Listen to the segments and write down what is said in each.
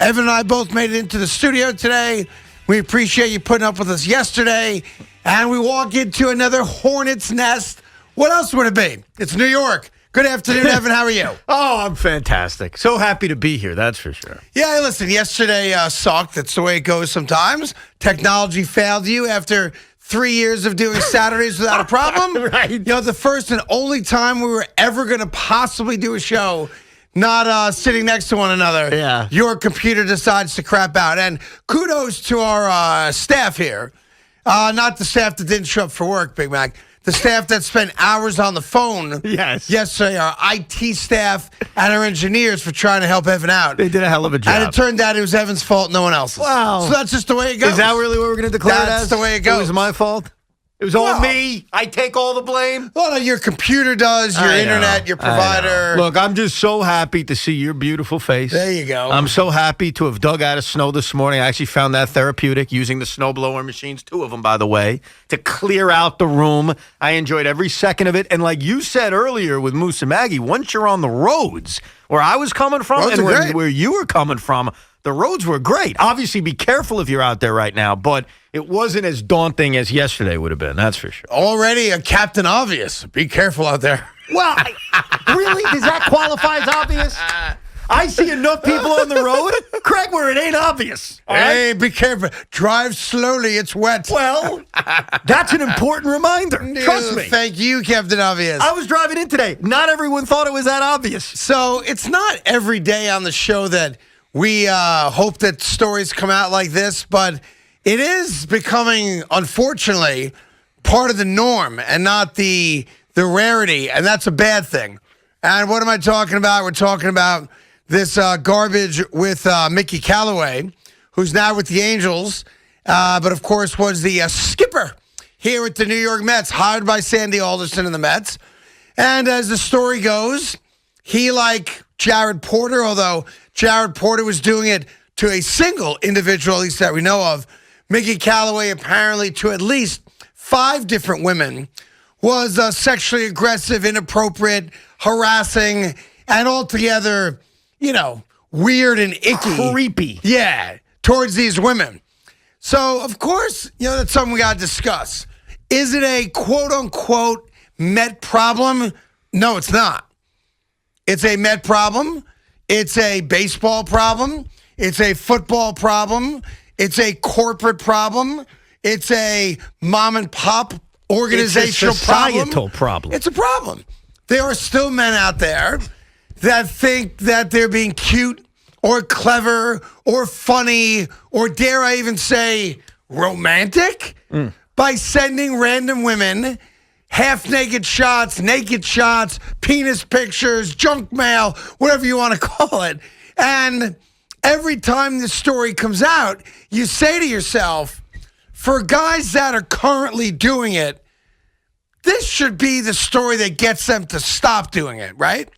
Evan and I both made it into the studio today. We appreciate you putting up with us yesterday. And we walk into another hornet's nest. What else would it be? It's New York. Good afternoon, Evan. How are you? Oh, I'm fantastic. So happy to be here, that's for sure. Yeah, listen, yesterday sucked. That's the way it goes sometimes. Technology failed you after 3 years of doing Saturdays without a problem. Right. You know, the first and only time we were ever going to possibly do a show not sitting next to one another. Yeah. Your computer decides to crap out. And kudos to our staff here. Not the staff that didn't show up for work, Big Mac. The staff that spent hours on the phone yesterday, our IT staff and our engineers for trying to help Evan out. They did a hell of a job. And it turned out it was Evan's fault, no one else's. Wow. So that's just the way it goes. Is that really what we're going to declare it as? That's the way it goes. It was my fault? It was all me? I take all the blame? Well, no, your computer does, your internet, your provider. Look, I'm just so happy to see your beautiful face. There you go. I'm so happy to have dug out of snow this morning. I actually found that therapeutic using the snowblower machines, 2 of them, by the way, to clear out the room. I enjoyed every second of it. And like you said earlier with Moose and Maggie, once you're on the roads, where I was coming from and where you were coming from, the roads were great. Obviously, be careful if you're out there right now, but it wasn't as daunting as yesterday would have been, that's for sure. Already a Captain Obvious. Be careful out there. Well, really? Does that qualify as obvious? I see enough people on the road, Craig, where it ain't obvious. Hey, be careful. Drive slowly. It's wet. Well, that's an important reminder. Trust me. Thank you, Captain Obvious. I was driving in today. Not everyone thought it was that obvious. So it's not every day on the show that we hope that stories come out like this, but it is becoming, unfortunately, part of the norm and not the rarity, and that's a bad thing. And what am I talking about? We're talking about this garbage with Mickey Callaway, who's now with the Angels, but of course was the skipper here at the New York Mets, hired by Sandy Alderson and the Mets. And as the story goes, he, like Jared Porter, although Jared Porter was doing it to a single individual, at least that we know of, Mickey Callaway apparently to at least 5 different women was sexually aggressive, inappropriate, harassing, and altogether, weird and icky. Creepy. Yeah, towards these women. So, of course, that's something we got to discuss. Is it a quote-unquote Met problem? No, it's not. It's a Met problem. It's a baseball problem. It's a football problem. It's a corporate problem. It's a mom and pop organizational it's a societal problem. It's a problem. There are still men out there that think that they're being cute or clever or funny or, dare I even say, romantic by sending random women half-naked shots, naked shots, penis pictures, junk mail, whatever you want to call it. And every time this story comes out, you say to yourself, for guys that are currently doing it, this should be the story that gets them to stop doing it, right?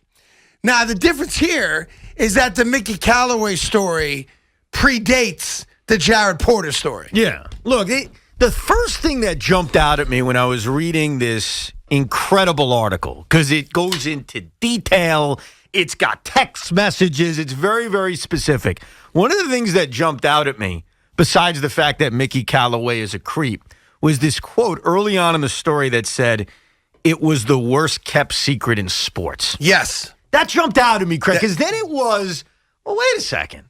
Now, the difference here is that the Mickey Callaway story predates the Jared Porter story. Yeah. Look, the first thing that jumped out at me when I was reading this incredible article, because it goes into detail, it's got text messages, it's very, very specific. One of the things that jumped out at me, besides the fact that Mickey Callaway is a creep, was this quote early on in the story that said, it was the worst kept secret in sports. Yes. That jumped out at me, Craig, because then it was, well, wait a second.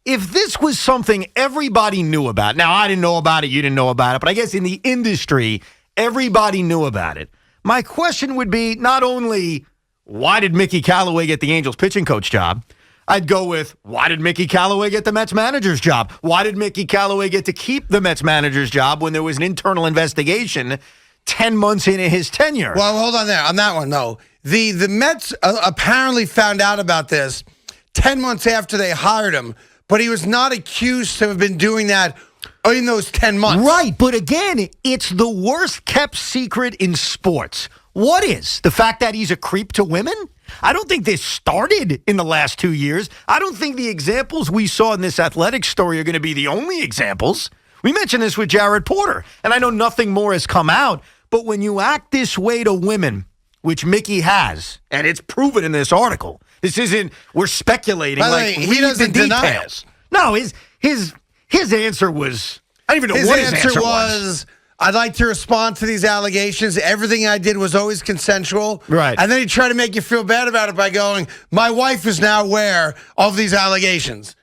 If this was something everybody knew about, now I didn't know about it, you didn't know about it, but I guess in the industry, everybody knew about it. My question would be not only, why did Mickey Callaway get the Angels pitching coach job? I'd go with, why did Mickey Callaway get the Mets manager's job? Why did Mickey Callaway get to keep the Mets manager's job when there was an internal investigation 10 months into his tenure? Well, hold on there. On that one, no. The Mets apparently found out about this 10 months after they hired him, but he was not accused to have been doing that in those 10 months. Right, but again, it's the worst kept secret in sports. What is? The fact that he's a creep to women? I don't think this started in the last 2 years. I don't think the examples we saw in this athletic story are going to be the only examples. We mentioned this with Jared Porter, and I know nothing more has come out, but when you act this way to women, which Mickey has, and it's proven in this article, this isn't, we're speculating, By the like, way, he read doesn't the deny details. No, his answer was, I don't even know His what his answer answer was, I'd like to respond to these allegations. Everything I did was always consensual. Right. And then he tried to make you feel bad about it by going, my wife is now aware of these allegations.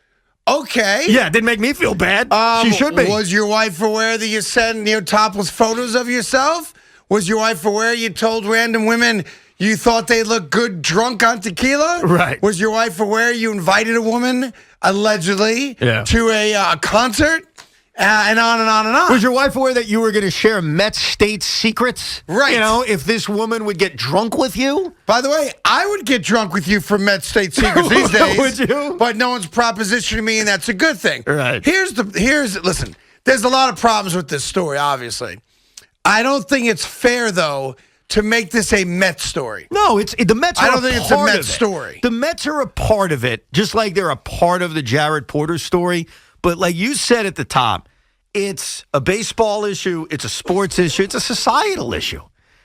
Okay. Yeah, it didn't make me feel bad. She should be. Was your wife aware that you sent topless photos of yourself? Was your wife aware you told random women you thought they looked good drunk on tequila? Right. Was your wife aware you invited a woman, allegedly, to a concert? And on and on and on. Was your wife aware that you were going to share Met State secrets? Right. If this woman would get drunk with you? By the way, I would get drunk with you for Met State secrets these days. Would you? But no one's propositioning me, and that's a good thing. Right. Listen, there's a lot of problems with this story, obviously. I don't think it's fair, though, to make this a Mets story. No, the Mets are I don't think it's a Mets story. The Mets are a part of it, just like they're a part of the Jared Porter story. But like you said at the top, it's a baseball issue, it's a sports issue, it's a societal issue.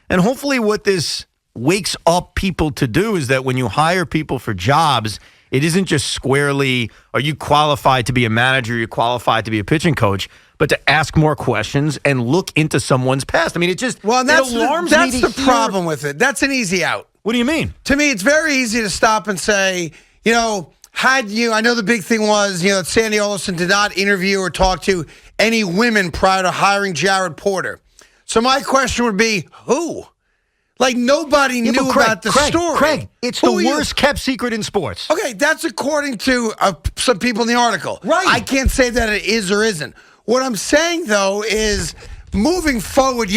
And hopefully what this wakes up people to do is that when you hire people for jobs, it isn't just squarely, are you qualified to be a manager, are you qualified to be a pitching coach, but to ask more questions and look into someone's past. I mean, That's it alarms me to the hear. problem with it. That's an easy out. What do you mean? To me, it's very easy to stop and say, I know the big thing was, that Sandy Alderson did not interview or talk to any women prior to hiring Jared Porter. So my question would be, who? Like, nobody knew about the story. Craig, it's the worst kept secret in sports. Okay, that's according to some people in the article. Right. I can't say that it is or isn't. What I'm saying, though, is moving forward,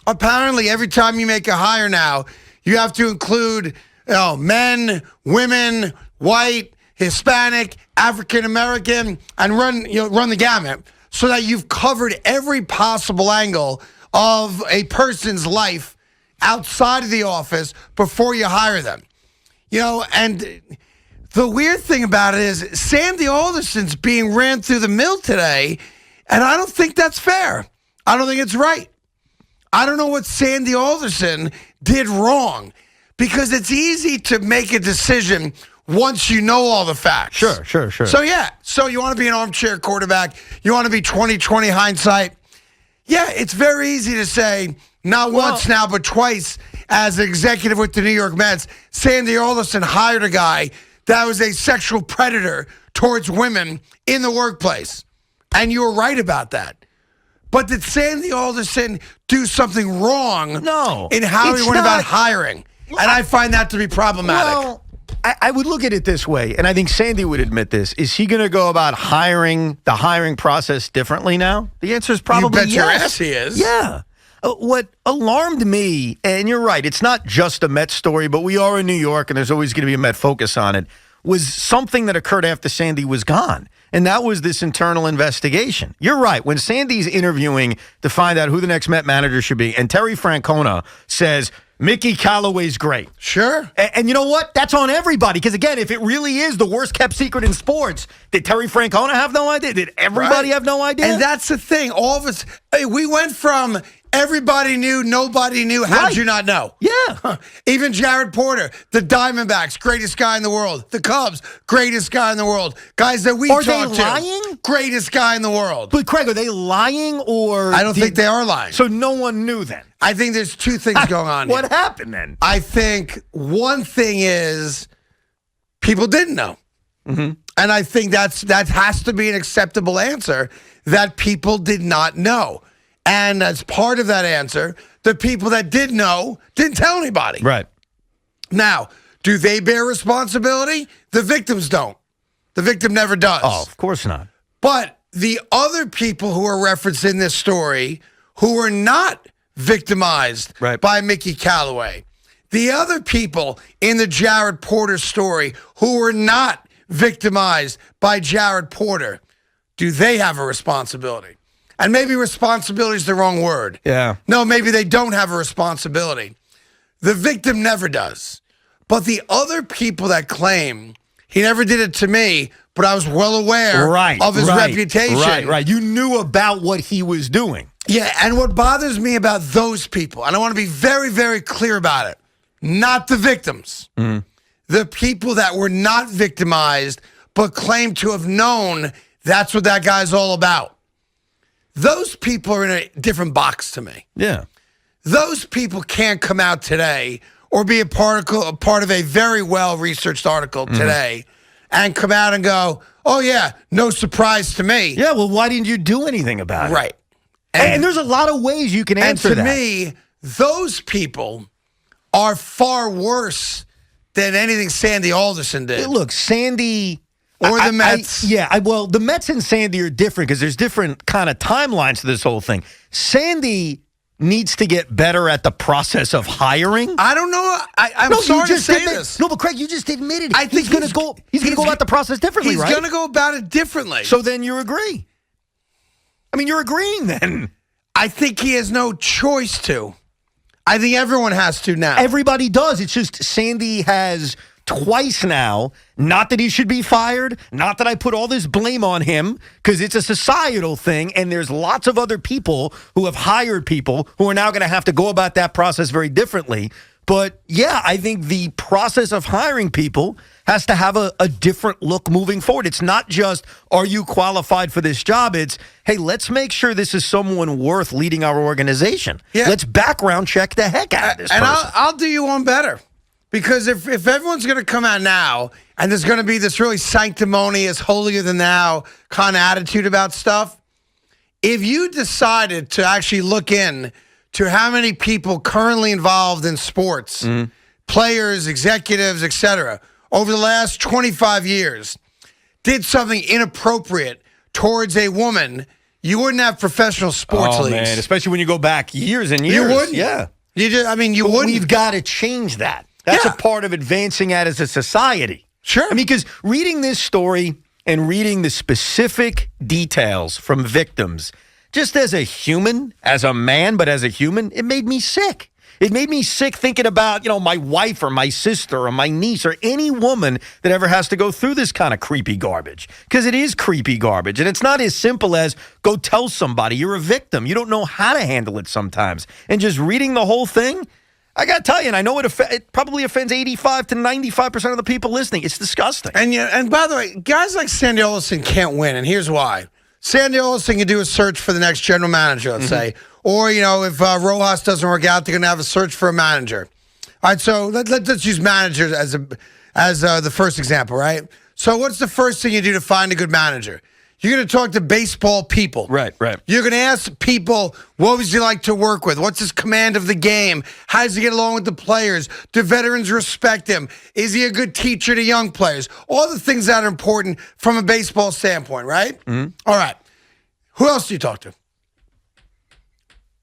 apparently every time you make a hire now, you have to include men, women, white, Hispanic, African American, and run the gamut so that you've covered every possible angle of a person's life outside of the office before you hire them. And the weird thing about it is Sandy Alderson's being ran through the mill today, and I don't think that's fair. I don't think it's right. I don't know what Sandy Alderson did wrong, because it's easy to make a decision once you know all the facts. Sure. So you want to be an armchair quarterback, you want to be 20/20 hindsight. Yeah, it's very easy to say, not once now, but twice, as an executive with the New York Mets, Sandy Alderson hired a guy that was a sexual predator towards women in the workplace. And you were right about that. But did Sandy Alderson do something wrong in how he went about hiring? And I find that to be problematic. Well, I would look at it this way, and I think Sandy would admit this. Is he going to go about the hiring process differently now? The answer is probably yes. You bet your ass he is. Yeah. What alarmed me, and you're right, it's not just a Met story, but we are in New York, and there's always going to be a Met focus on it, was something that occurred after Sandy was gone. And that was this internal investigation. You're right. When Sandy's interviewing to find out who the next Met manager should be, and Terry Francona says, Mickey Callaway's great. Sure. And you know what? That's on everybody. Because, again, if it really is the worst kept secret in sports, did Terry Francona have no idea? Did everybody have no idea? And that's the thing. All of us, we went from everybody knew, nobody knew. How'd you not know? Yeah. Even Jared Porter, the Diamondbacks, greatest guy in the world. The Cubs, greatest guy in the world. Guys that we talked to. Are they lying? Greatest guy in the world. But, Craig, are they lying or? I don't think they are lying. So no one knew then? I think there's two things going on What here. happened then? I think one thing is people didn't know. Mm-hmm. And I think that has to be an acceptable answer, that people did not know. And as part of that answer, the people that did know didn't tell anybody. Right. Now, do they bear responsibility? The victims don't. The victim never does. Oh, of course not. But the other people who are referenced in this story who were not victimized by Mickey Callaway, the other people in the Jared Porter story who were not victimized by Jared Porter, do they have a responsibility? And maybe responsibility is the wrong word. Yeah. No, maybe they don't have a responsibility. The victim never does. But the other people that claim he never did it to me, but I was well aware of his reputation. Right. You knew about what he was doing. Yeah, and what bothers me about those people, and I want to be very, very clear about it, not the victims. Mm-hmm. The people that were not victimized, but claim to have known that's what that guy's all about. Those people are in a different box to me. Yeah. Those people can't come out today or be a part of a very well-researched article today and come out and go, oh, yeah, no surprise to me. Yeah, well, why didn't you do anything about it? Right. And there's a lot of ways you can answer that. And to me, those people are far worse than anything Sandy Alderson did. Look, Sandy... Or the Mets. Well, the Mets and Sandy are different because there's different kind of timelines to this whole thing. Sandy needs to get better at the process of hiring. I don't know. I'm sorry to say this. No, but Craig, you just admitted it. I think he's going to go about the process differently, right? He's going to go about it differently. So then you agree. I mean, you're agreeing then. I think he has no choice to. I think everyone has to now. Everybody does. It's just Sandy has twice now, not that he should be fired, not that I put all this blame on him, because it's a societal thing, and there's lots of other people who have hired people who are now going to have to go about that process very differently. But yeah, I think the process of hiring people has to have a different look moving forward. It's not just, are you qualified for this job? It's, hey, let's make sure this is someone worth leading our organization. Yeah. Let's background check the heck out of this person. And I'll do you one better. Because if everyone's going to come out now and there's going to be this really sanctimonious, holier-than-thou kind of attitude about stuff, if you decided to actually look in to how many people currently involved in sports, players, executives, etc., over the last 25 years, did something inappropriate towards a woman, you wouldn't have professional sports leagues. Man, especially when you go back years and years. You wouldn't. Yeah. You wouldn't. We've got to change that. That's a part of advancing that as a society. Sure. I mean, because reading this story and reading the specific details from victims, just as a human, as a man, but as a human, it made me sick. It made me sick thinking about, my wife or my sister or my niece or any woman that ever has to go through this kind of creepy garbage. Because it is creepy garbage. And it's not as simple as go tell somebody you're a victim. You don't know how to handle it sometimes. And just reading the whole thing, I got to tell you, and I know it probably offends 85 to 95% of the people listening. It's disgusting. And by the way, guys like Sandy Alderson can't win, and here's why. Sandy Alderson can do a search for the next general manager, let's say. Or, if Rojas doesn't work out, they're going to have a search for a manager. All right, so let's use managers as the first example, right? So what's the first thing you do to find a good manager? You're going to talk to baseball people. Right. You're going to ask people, what was he like to work with? What's his command of the game? How does he get along with the players? Do veterans respect him? Is he a good teacher to young players? All the things that are important from a baseball standpoint, right? All right. Who else do you talk to?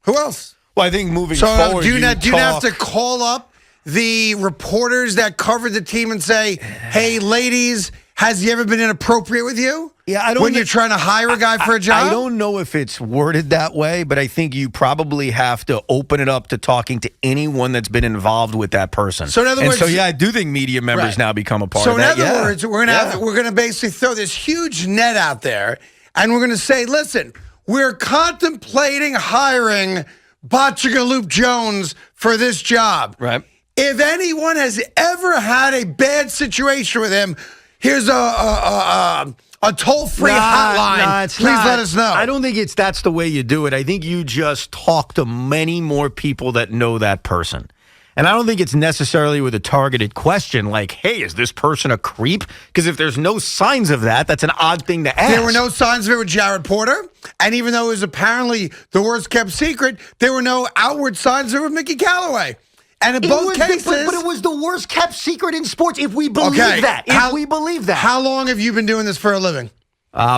Who else? Well, I think moving forward, do you have to call up the reporters that covered the team and say, hey, ladies, has he ever been inappropriate with you? Yeah, I don't. When you're trying to hire a guy for a job? I don't know if it's worded that way, but I think you probably have to open it up to talking to anyone that's been involved with that person. So in other words, I do think media members now become a part of that. So in other words, we're going to basically throw this huge net out there, and we're going to say, listen, we're contemplating hiring Botchagaloop Jones for this job. Right. If anyone has ever had a bad situation with him, here's a toll-free hotline. Please let us know. I don't think that's the way you do it. I think you just talk to many more people that know that person. And I don't think it's necessarily with a targeted question like, hey, is this person a creep? Because if there's no signs of that, that's an odd thing to ask. There were no signs of it with Jared Porter. And even though it was apparently the worst kept secret, there were no outward signs of it with Mickey Callaway. And in both cases... But it was the worst kept secret in sports, if we believe that. If we believe that. How long have you been doing this for a living?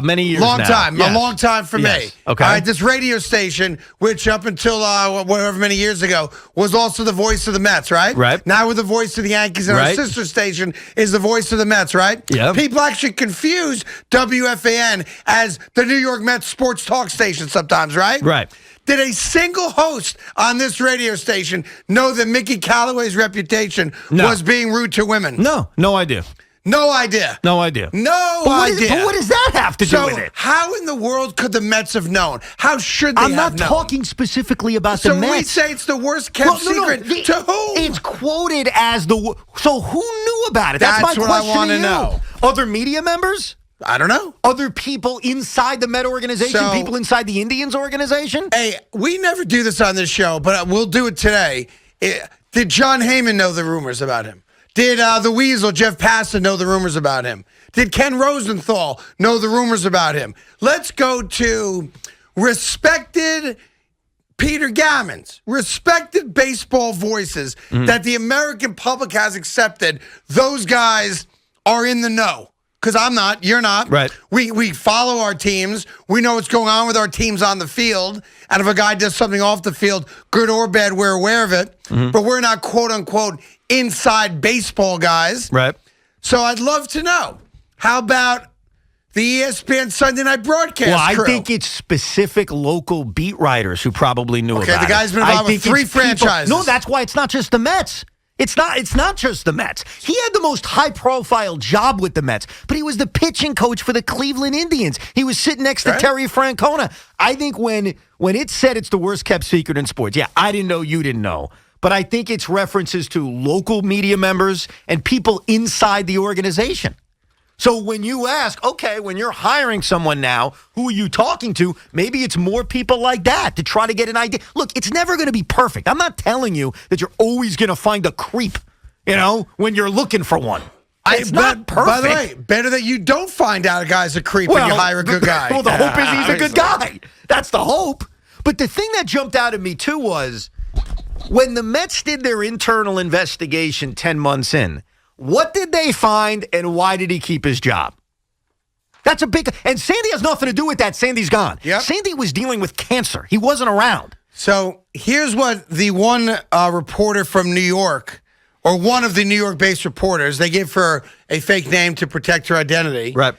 Many years long now. Time. Yes. A long time for me. Okay. All right, this radio station, which up until whatever many years ago, was also the voice of the Mets, right? Right. Now we're the voice of the Yankees, and our sister station is the voice of the Mets, right? Yeah. People actually confuse WFAN as the New York Mets sports talk station sometimes, right? Right. Did a single host on this radio station know that Mickey Callaway's reputation was being rude to women? No idea. No idea. No idea. No But idea. what does that have to do with it? How in the world could the Mets have known? How should they have known? I'm not talking specifically about So the Mets. we say it's the worst kept secret. To whom? It's quoted as so who knew about it? That's my what question I want to to you. know. Other media members? I don't know. Other people inside the Met organization? So- People inside the Indians organization? Hey, we never do this on this show, but we'll do it today. Did John Heyman know the rumors about him? Did the Weasel, Jeff Passan, know the rumors about him? Did Ken Rosenthal know the rumors about him? Let's go to respected Peter Gammons, respected baseball voices that the American public has accepted. Those guys are in the know. Because I'm not, you're not. Right. We follow our teams. We know what's going on with our teams on the field. And if a guy does something off the field, good or bad, we're aware of it. But we're not, quote unquote, inside baseball guys. Right. So I'd love to know. How about the ESPN Sunday night broadcast Well, I crew? think it's specific local beat writers who probably knew about it. Okay, the guy's been involved with 3 franchises. No, that's why it's not just the Mets. It's not just the Mets. He had the most high-profile job with the Mets, but he was the pitching coach for the Cleveland Indians. He was sitting next to Terry Francona. I think when it said it's the worst-kept secret in sports, yeah, I didn't know, you didn't know, but I think it's references to local media members and people inside the organization. So when you ask, okay, when you're hiring someone now, who are you talking to? Maybe it's more people like that to try to get an idea. Look, it's never going to be perfect. I'm not telling you that you're always going to find a creep, when you're looking for one. It's not perfect. By the way, better that you don't find out a guy's a creep and you hire a good guy. Well, the hope is he's a good guy. That's the hope. But the thing that jumped out at me, too, was when the Mets did their internal investigation 10 months in, what did they find, and why did he keep his job? That's a big... And Sandy has nothing to do with that. Sandy's gone. Yep. Sandy was dealing with cancer. He wasn't around. So here's what the one reporter from New York, or one of the New York-based reporters, they gave her a fake name to protect her identity, Right.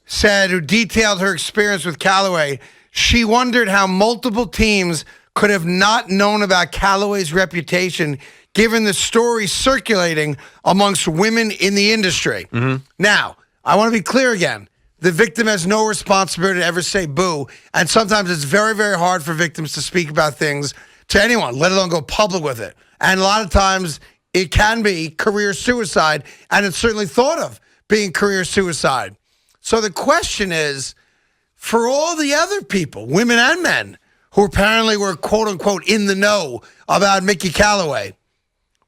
said, who detailed her experience with Callaway. She wondered how multiple teams could have not known about Callaway's reputation given the story circulating amongst women in the industry. Now, I want to be clear again. The victim has no responsibility to ever say boo, and sometimes it's very, very hard for victims to speak about things to anyone, let alone go public with it. And a lot of times it can be career suicide, and it's certainly thought of being career suicide. So the question is, for all the other people, women and men, who apparently were quote-unquote in the know about Mickey Callaway,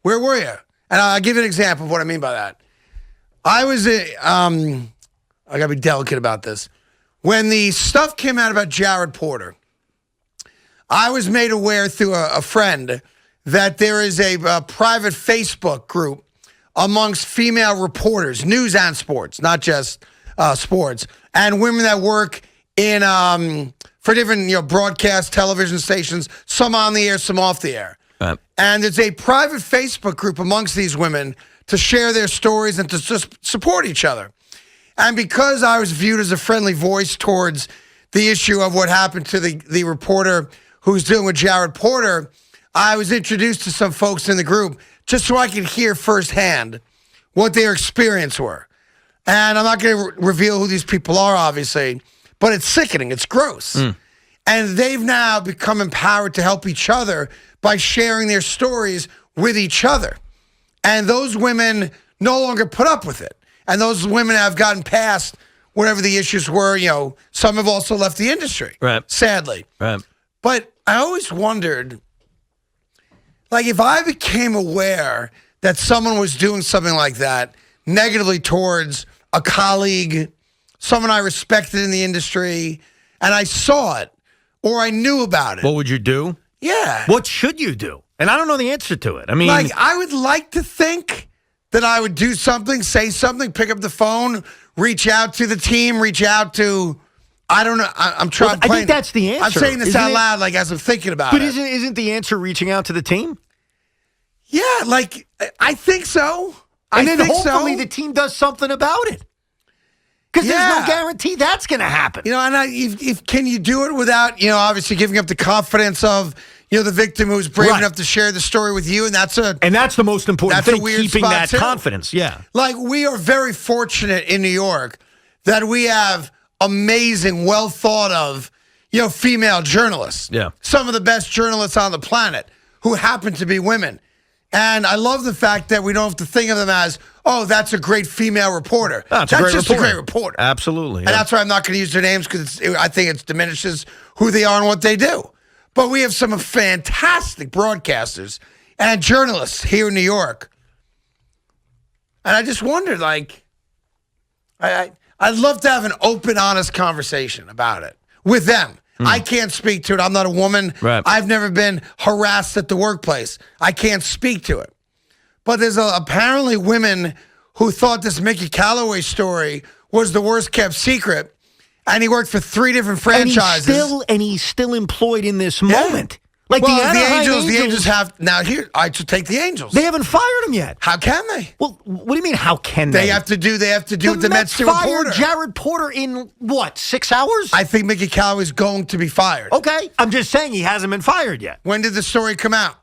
where were you? And I'll give you an example of what I mean by that. I was, I got to be delicate about this. When the stuff came out about Jared Porter, I was made aware through a friend that there is a private Facebook group amongst female reporters, news and sports, not just sports, and women that work in for different broadcast television stations, some on the air, some off the air. And it's a private Facebook group amongst these women to share their stories and to just support each other. And because I was viewed as a friendly voice towards the issue of what happened to the reporter who's dealing with Jared Porter, I was introduced to some folks in the group just so I could hear firsthand what their experience were. And I'm not going to reveal who these people are, obviously, but it's sickening. It's gross. And they've now become empowered to help each other by sharing their stories with each other. And those women no longer put up with it. And those women have gotten past whatever the issues were. Some have also left the industry, sadly. But I always wondered, if I became aware that someone was doing something like that negatively towards a colleague, someone I respected in the industry, and I saw it, or I knew about it. What would you do? Yeah. What should you do? And I don't know the answer to it. I mean, I would like to think that I would do something, say something, pick up the phone, reach out to the team, reach out to, I don't know. I'm trying. I think that's the answer. I'm saying this out loud, as I'm thinking about it. But isn't the answer reaching out to the team? Yeah, I think so. And then hopefully the team does something about it. Because there's no guarantee that's going to happen. And if can you do it without, obviously giving up the confidence of the victim who's brave Right. enough to share the story with you, and that's the most important That's a thing, weird keeping spot, that too. confidence. Yeah. like we are very fortunate in New York that we have amazing, well thought of, female journalists. Yeah. Some of the best journalists on the planet who happen to be women. And I love the fact that we don't have to think of them as, oh, that's a great female reporter. That's just a great reporter. Absolutely. And that's why I'm not going to use their names because I think it diminishes who they are and what they do. But we have some fantastic broadcasters and journalists here in New York. And I just wondered, I'd love to have an open, honest conversation about it with them. I can't speak to it. I'm not a woman. Right. I've never been harassed at the workplace. I can't speak to it. But there's apparently women who thought this Mickey Callaway story was the worst kept secret, and he worked for 3 different franchises. And he's still employed in this moment. Like Well, the the Angels Angels have now. Here, I should take the Angels. They haven't fired him yet. How can they? Well, what do you mean? How can they? They have to do what the Mets do with fired Porter. Jared Porter in what, 6 hours? I think Mickey Callaway's going to be fired. Okay, I'm just saying he hasn't been fired yet. When did the story come out?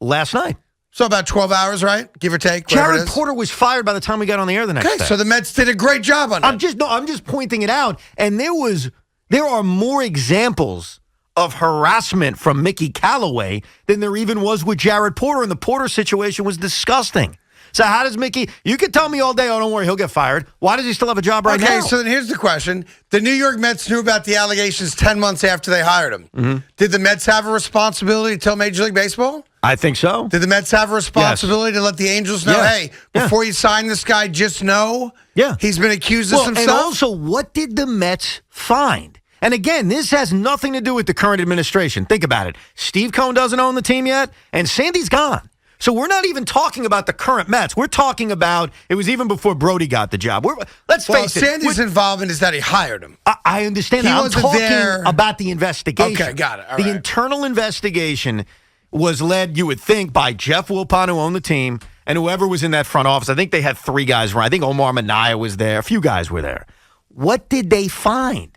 Last night. So about 12 hours, right? Give or take. whatever it Jared is. Porter was fired by the time we got on the air the next Okay, day. so the Mets did a great job on I'm it. just pointing it out. And there are more examples of harassment from Mickey Callaway than there even was with Jared Porter, and the Porter situation was disgusting. So how does Mickey, you could tell me all day, oh, don't worry, he'll get fired. Why does he still have a job right now? Okay, so then here's the question. The New York Mets knew about the allegations 10 months after they hired him. Mm-hmm. Did the Mets have a responsibility to tell Major League Baseball? I think so. Did the Mets have a responsibility to let the Angels know, Yes. hey, before you sign this guy, just know he's been accused of some and stuff? also, what did the Mets find? And again, this has nothing to do with the current administration. Think about it. Steve Cohen doesn't own the team yet, and Sandy's gone. So we're not even talking about the current Mets. We're talking about, it was even before Brody got the job. Let's face it. Sandy's involvement is that he hired him. I understand He that. I'm wasn't talking there. about the investigation. Okay, got it. All the right. internal investigation was led, you would think, by Jeff Wilpon, who owned the team, and whoever was in that front office. I think they had 3 guys. I think Omar Minaya was there. A few guys were there. What did they find?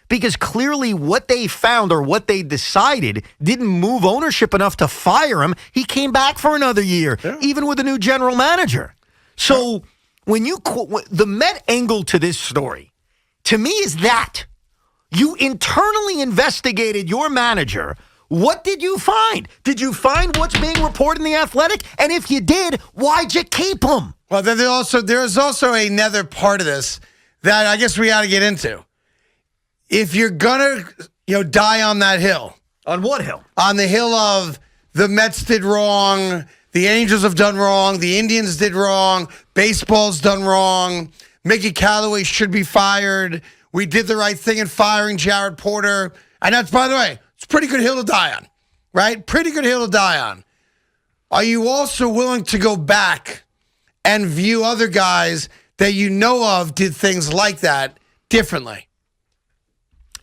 Because clearly what they found or what they decided didn't move ownership enough to fire him. He came back for another year, even with a new general manager. So when the Met angle to this story, to me, is that you internally investigated your manager. What did you find? Did you find what's being reported in The Athletic? And if you did, why'd you keep him? Well, then there's also another part of this that I guess we got to get into. If you're gonna, die on that hill, On what hill? on the hill of the Mets did wrong, the Angels have done wrong, the Indians did wrong, baseball's done wrong, Mickey Callaway should be fired, we did the right thing in firing Jared Porter, and that's, by the way, it's a pretty good hill to die on, right? Pretty good hill to die on. Are you also willing to go back and view other guys that you know of did things like that differently?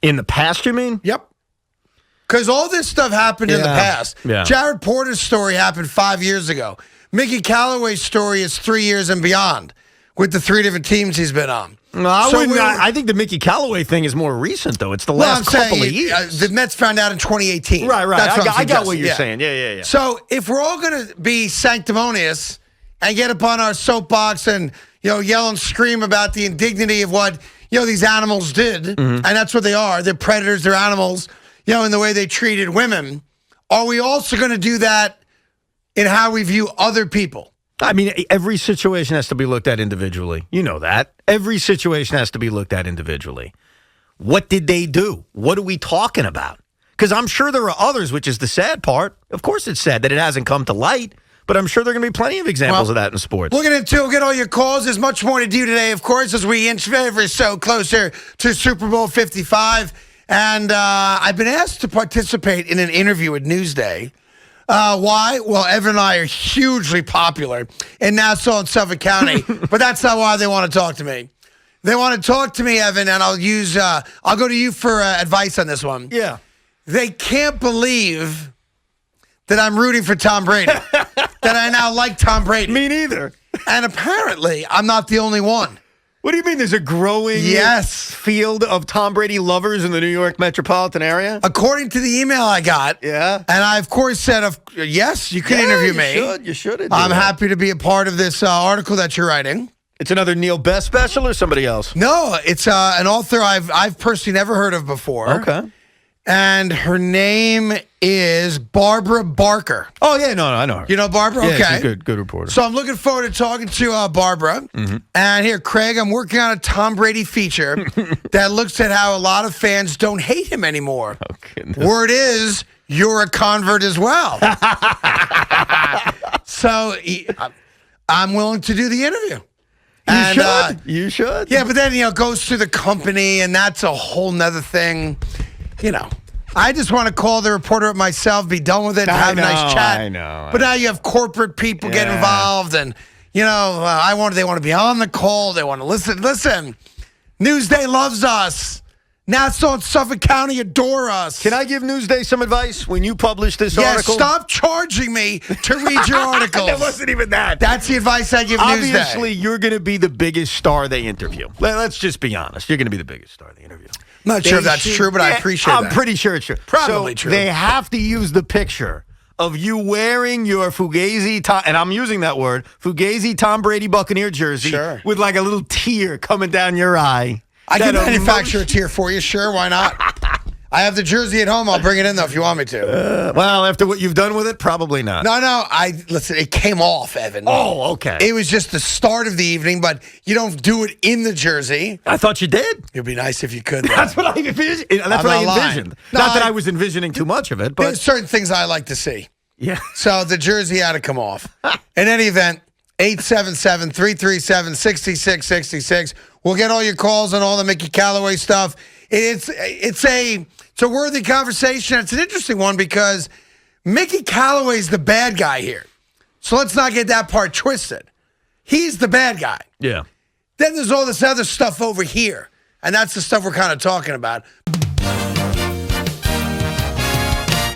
In the past, you mean? Yep. Because all this stuff happened in the past. Yeah. Jared Porter's story happened 5 years ago. Mickey Callaway's story is 3 years and beyond with the 3 different teams he's been on. No, I think the Mickey Callaway thing is more recent, though. It's the last couple of years. The Mets found out in 2018. Right. That's what I got what suggesting. you're saying. Yeah. So if we're all going to be sanctimonious and get upon our soapbox and yell and scream about the indignity of what these animals did, and that's what they are. They're predators. They're animals. In the way they treated women. Are we also going to do that in how we view other people? I mean, every situation has to be looked at individually. You know that. Every situation has to be looked at individually. What did they do? What are we talking about? Because I'm sure there are others, which is the sad part. Of course it's sad that it hasn't come to light, but I'm sure there are going to be plenty of examples of that in sports. We'll get all your calls. There's much more to do today, of course, as we inch ever so closer to Super Bowl 55. And I've been asked to participate in an interview at Newsday. Why? Well, Evan and I are hugely popular in Nassau and Suffolk County, but that's not why they want to talk to me. They want to talk to me, Evan, and I'll go to you for advice on this one. Yeah. They can't believe that I'm rooting for Tom Brady, that I now like Tom Brady. Me neither. And apparently, I'm not the only one. What do you mean there's a growing field of Tom Brady lovers in the New York metropolitan area? According to the email I got. Yeah. And I, of course, said, yes, you can interview me. You should. I'm happy to be a part of this article that you're writing. It's another Neil Best special or somebody else? No, it's an author I've personally never heard of before. Okay. And her name is Barbara Barker. Oh, yeah, no, I know her. You know Barbara? Yeah, okay. she's a good reporter. So I'm looking forward to talking to Barbara. Mm-hmm. And here, Craig, I'm working on a Tom Brady feature that looks at how a lot of fans don't hate him anymore. Oh, goodness. Word is, you're a convert as well. So I'm willing to do the interview. You should. Yeah, but then, it goes through the company, and that's a whole nother thing. I just want to call the reporter up myself, be done with it, and have a nice chat. I know. But now you have corporate people get involved, and, they want to be on the call. They want to listen. Listen, Newsday loves us. Nassau and Suffolk County adore us. Can I give Newsday some advice when you publish this article? Stop charging me to read your articles. That wasn't even that. That's the advice I give Newsday. Obviously, you're going to be the biggest star they interview. Let's just be honest. You're going to be the biggest star they interview. I'm not sure if that's true, but I appreciate that. I'm pretty sure it's true. Probably true. They have to use the picture of you wearing your Fugazi, and I'm using that word, Fugazi Tom Brady Buccaneer jersey with like a little tear coming down your eye. I can manufacture a tier for you, sure, why not? I have the jersey at home. I'll bring it in, though, if you want me to. Well, after what you've done with it, probably not. No, listen, it came off, Evan. Oh, okay. It was just the start of the evening, but you don't do it in the jersey. I thought you did. It'd be nice if you could. That's what I envisioned. Not that I was envisioning too much of it, but there's certain things I like to see. Yeah. So the jersey had to come off. In any event, 877-337-6666. We'll get all your calls on all the Mickey Callaway stuff. It's a worthy conversation. It's an interesting one because Mickey Callaway's the bad guy here. So let's not get that part twisted. He's the bad guy. Yeah. Then there's all this other stuff over here. And that's the stuff we're kind of talking about.